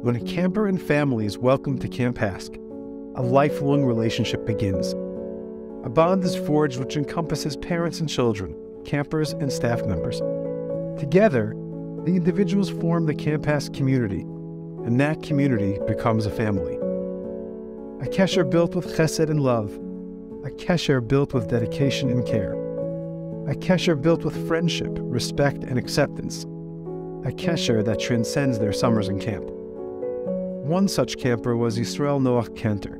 When a camper and family is welcomed to Camp Hask, a lifelong relationship begins. A bond is forged which encompasses parents and children, campers and staff members. Together, the individuals form the Camp Hask community, and that community becomes a family. A kesher built with chesed and love, a kesher built with dedication and care, a kesher built with friendship, respect, and acceptance, a kesher that transcends their summers in camp. One such camper was Yisrael Noach Cantor.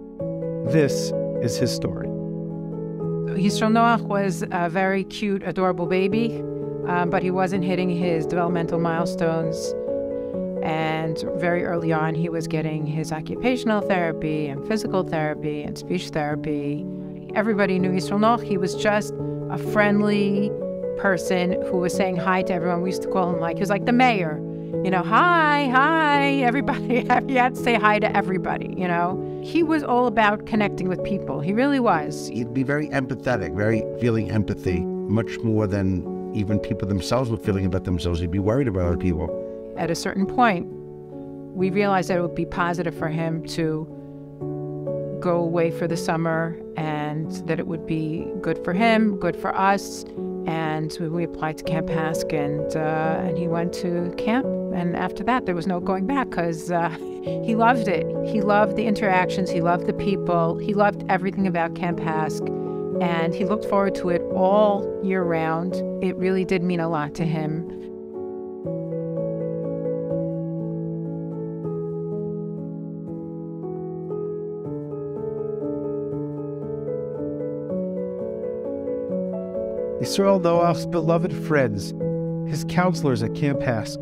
This is his story. Yisrael Noach was a very cute, adorable baby, but he wasn't hitting his developmental milestones. And very early on, he was getting his occupational therapy and physical therapy and speech therapy. Everybody knew Yisrael Noach. He was just a friendly person who was saying hi to everyone. We used to call him he was like the mayor. Hi, everybody. He had to say hi to everybody, He was all about connecting with people. He really was. He'd be very empathetic, very feeling empathy, much more than even people themselves were feeling about themselves. He'd be worried about other people. At a certain point, we realized that it would be positive for him to go away for the summer and that it would be good for him, good for us. And we applied to Camp Hask, and he went to camp. And after that, there was no going back because he loved it. He loved the interactions. He loved the people. He loved everything about Camp Hask. And he looked forward to it all year round. It really did mean a lot to him. Yisrael Noach's beloved friends, his counselors at Camp Hask,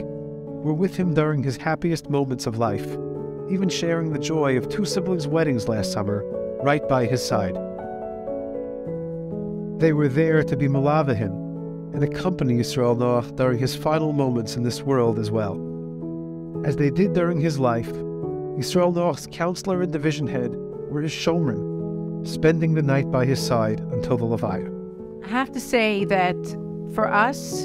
were with him during his happiest moments of life, even sharing the joy of two siblings' weddings last summer, right by his side. They were there to be malava him and accompany Yisrael Noach during his final moments in this world as well. As they did during his life, Yisrael Noach's counselor and division head were his shomrim, spending the night by his side until the Levaya. I have to say that for us,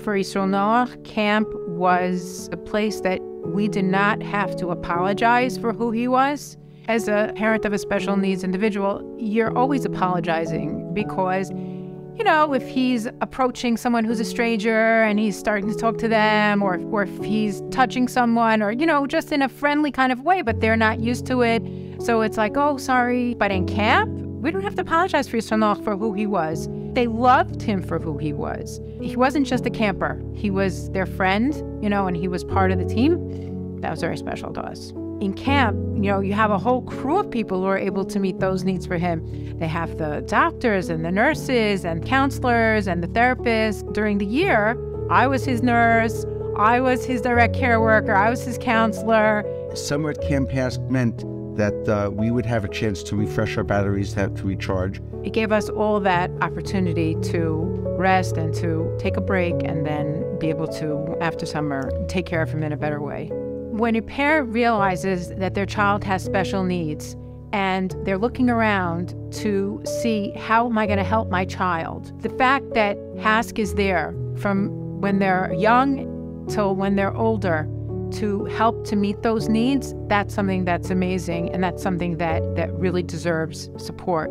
for Yisrael Noach, camp was a place that we did not have to apologize for who he was. As a parent of a special needs individual, you're always apologizing because, if he's approaching someone who's a stranger and he's starting to talk to them, or if he's touching someone, or, just in a friendly kind of way, but they're not used to it. So it's like, oh, sorry. But in camp, we don't have to apologize for Yisrael Noach for who he was. They loved him for who he was. He wasn't just a camper. He was their friend, and he was part of the team. That was very special to us. In camp, you have a whole crew of people who are able to meet those needs for him. They have the doctors and the nurses and counselors and the therapists. During the year, I was his nurse, I was his direct care worker, I was his counselor. Summer at Camp Hask meant that we would have a chance to refresh our batteries, to recharge. It gave us all that opportunity to rest and to take a break and then be able to, after summer, take care of him in a better way. When a parent realizes that their child has special needs and they're looking around to see how am I going to help my child, the fact that Hask is there from when they're young till when they're older to help to meet those needs, that's something that's amazing, and that's something that really deserves support.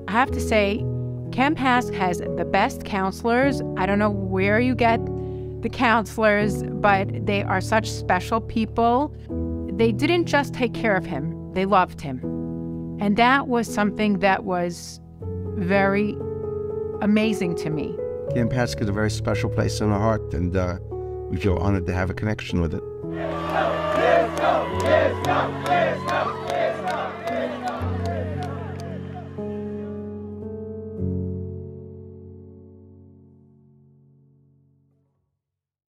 I have to say, Camp Hask has the best counselors. I don't know where you get the counselors, but they are such special people. They didn't just take care of him, they loved him. And that was something that was very amazing to me. Camp Hask is a very special place in our heart, and we feel honored to have a connection with it. Yisno, Yisno, Yisno, Yisno.